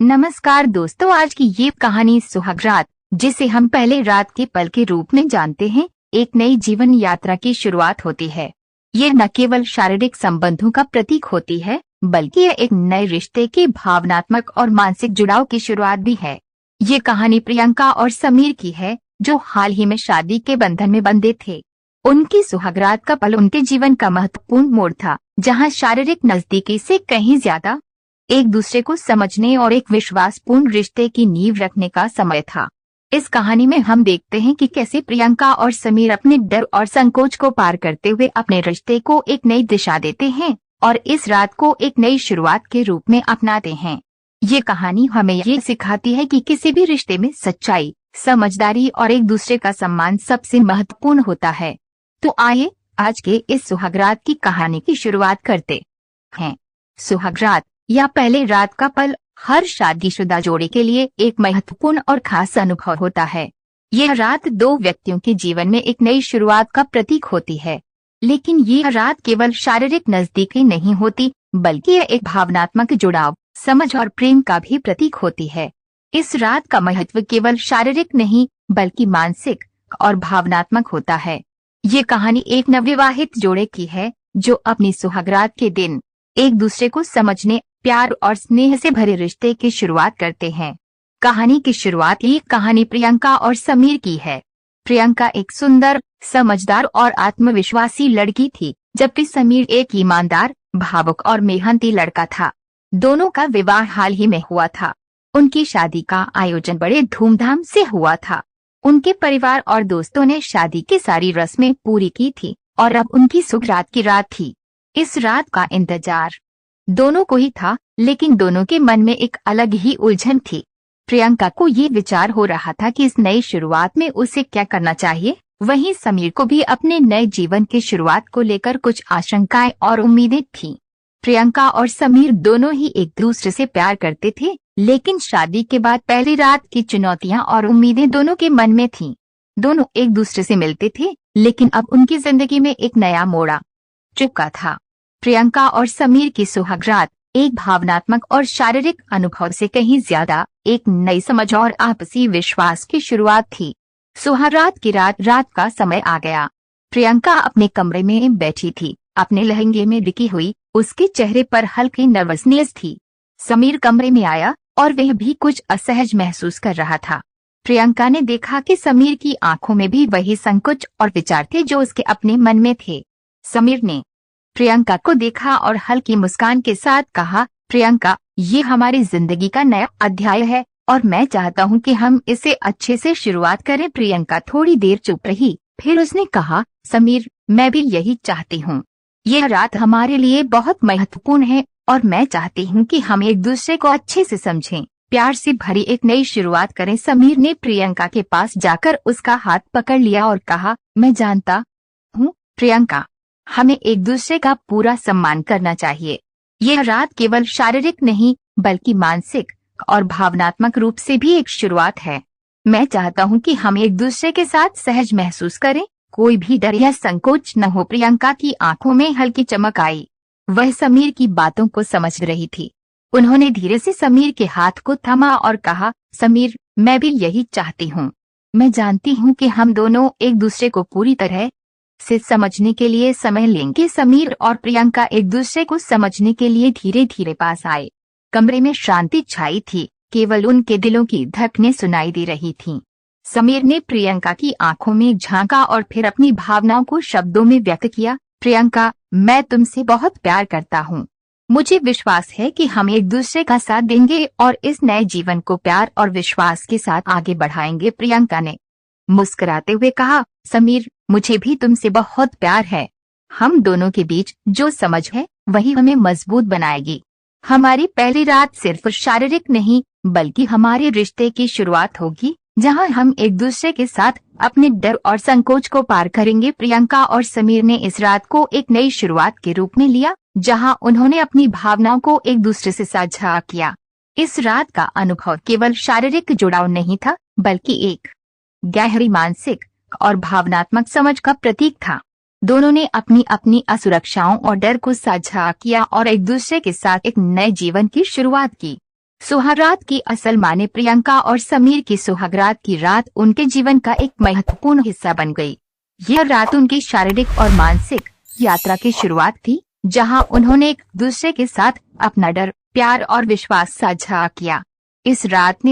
नमस्कार दोस्तों, आज की ये कहानी सुहाग रात, जिसे हम पहले रात के पल के रूप में जानते हैं, एक नई जीवन यात्रा की शुरुआत होती है। ये न केवल शारीरिक संबंधों का प्रतीक होती है, बल्कि यह एक नए रिश्ते के भावनात्मक और मानसिक जुड़ाव की शुरुआत भी है। ये कहानी प्रियंका और समीर की है, जो हाल ही में शादी के बंधन में बंधे थे। उनकी सुहागरात का पल उनके जीवन का महत्वपूर्ण मोड़ था, जहाँ शारीरिक नजदीकी से कहीं ज्यादा एक दूसरे को समझने और एक विश्वासपूर्ण रिश्ते की नींव रखने का समय था। इस कहानी में हम देखते हैं कि कैसे प्रियंका और समीर अपने डर और संकोच को पार करते हुए अपने रिश्ते को एक नई दिशा देते हैं और इस रात को एक नई शुरुआत के रूप में अपनाते हैं। ये कहानी हमें ये सिखाती है कि किसी भी रिश्ते में सच्चाई, समझदारी और एक दूसरे का सम्मान सबसे महत्वपूर्ण होता है। तो आइए आज के इस सुहागरात की कहानी की शुरुआत करते हैं। सुहागरात या पहले रात का पल हर शादीशुदा जोड़े के लिए एक महत्वपूर्ण और खास अनुभव होता है। यह रात दो व्यक्तियों के जीवन में एक नई शुरुआत का प्रतीक होती है, लेकिन यह रात केवल शारीरिक नजदीकी नहीं होती, बल्कि यह एक भावनात्मक जुड़ाव, समझ और प्रेम का भी प्रतीक होती है। इस रात का महत्व केवल शारीरिक नहीं, बल्कि मानसिक और भावनात्मक होता है। ये कहानी एक नवविवाहित जोड़े की है, जो अपनी सुहागरात के दिन एक दूसरे को समझने, प्यार और स्नेह से भरे रिश्ते की शुरुआत करते हैं। कहानी की शुरुआत ये कहानी प्रियंका और समीर की है। प्रियंका एक सुंदर, समझदार और आत्मविश्वासी लड़की थी, जबकि समीर एक ईमानदार, भावुक और मेहनती लड़का था। दोनों का विवाह हाल ही में हुआ था। उनकी शादी का आयोजन बड़े धूमधाम से हुआ था। उनके परिवार और दोस्तों ने शादी की सारी रस्में पूरी की थी और अब उनकी सुहागरात की रात थी। इस रात का इंतजार दोनों को ही था, लेकिन दोनों के मन में एक अलग ही उलझन थी। प्रियंका को ये विचार हो रहा था कि इस नई शुरुआत में उसे क्या करना चाहिए। वहीं समीर को भी अपने नए जीवन की शुरुआत को लेकर कुछ आशंकाएं और उम्मीदें थीं। प्रियंका और समीर दोनों ही एक दूसरे से प्यार करते थे, लेकिन शादी के बाद पहली रात की चुनौतियां और उम्मीदें दोनों के मन में थीं। दोनों एक दूसरे से मिलते थे, लेकिन अब उनकी जिंदगी में एक नया मोड़ आ चुका था। प्रियंका और समीर की सुहागरात एक भावनात्मक और शारीरिक अनुभव से कहीं ज्यादा एक नई समझ और आपसी विश्वास की शुरुआत थी। सुहागरात की रात का समय आ गया। प्रियंका अपने कमरे में बैठी थी, अपने लहंगे में ढकी हुई। उसके चेहरे पर हल्की नर्वसनेस थी। समीर कमरे में आया और वह भी कुछ असहज महसूस कर रहा था। प्रियंका ने देखा कि समीर की आंखों में भी वही संकोच और विचार थे जो उसके अपने मन में थे। समीर ने प्रियंका को देखा और हल्की मुस्कान के साथ कहा, प्रियंका, ये हमारी जिंदगी का नया अध्याय है और मैं चाहता हूँ कि हम इसे अच्छे से शुरुआत करें। प्रियंका थोड़ी देर चुप रही, फिर उसने कहा, समीर, मैं भी यही चाहती हूँ। यह रात हमारे लिए बहुत महत्वपूर्ण है और मैं चाहती हूँ कि हम एक दूसरे को अच्छे से समझें, प्यार से भरी एक नई शुरुआत करें। समीर ने प्रियंका के पास जाकर उसका हाथ पकड़ लिया और कहा, मैं जानता हूँ प्रियंका, हमें एक दूसरे का पूरा सम्मान करना चाहिए। यह रात केवल शारीरिक नहीं, बल्कि मानसिक और भावनात्मक रूप से भी एक शुरुआत है। मैं चाहता हूँ कि हम एक दूसरे के साथ सहज महसूस करें, कोई भी डर या संकोच न हो। प्रियंका की आंखों में हल्की चमक आई। वह समीर की बातों को समझ रही थी। उन्होंने धीरे से समीर के हाथ को थमा और कहा, समीर, मैं भी यही चाहती हूँ। मैं जानती हूँ कि हम दोनों एक दूसरे को पूरी तरह से समझने के लिए समय लेंगे। समीर और प्रियंका एक दूसरे को समझने के लिए धीरे धीरे पास आए। कमरे में शांति छाई थी, केवल उनके दिलों की धड़कनें सुनाई दे रही थीं। समीर ने प्रियंका की आंखों में झांका और फिर अपनी भावनाओं को शब्दों में व्यक्त किया, प्रियंका, मैं तुमसे बहुत प्यार करता हूँ। मुझे विश्वास है कि हम एक दूसरे का साथ देंगे और इस नए जीवन को प्यार और विश्वास के साथ आगे बढ़ाएंगे। प्रियंका ने मुस्कुराते हुए कहा, समीर, मुझे भी तुमसे बहुत प्यार है। हम दोनों के बीच जो समझ है वही हमें मजबूत बनाएगी। हमारी पहली रात सिर्फ शारीरिक नहीं, बल्कि हमारे रिश्ते की शुरुआत होगी, जहां हम एक दूसरे के साथ अपने डर और संकोच को पार करेंगे। प्रियंका और समीर ने इस रात को एक नई शुरुआत के रूप में लिया, जहां उन्होंने अपनी भावनाओं को एक दूसरे से साझा किया। इस रात का अनुभव केवल शारीरिक जुड़ाव नहीं था, बल्कि एक गहरी मानसिक और भावनात्मक समझ का प्रतीक था। दोनों ने अपनी अपनी असुरक्षाओं और डर को साझा किया और एक दूसरे के साथ एक नए जीवन की शुरुआत की। सुहागरात की असल माने प्रियंका और समीर की सुहागरात की रात उनके जीवन का एक महत्वपूर्ण हिस्सा बन गई। यह रात उनकी शारीरिक और मानसिक यात्रा की शुरुआत थी, जहां उन्होंने एक दूसरे के साथ अपना डर, प्यार और विश्वास साझा किया। इस रात ने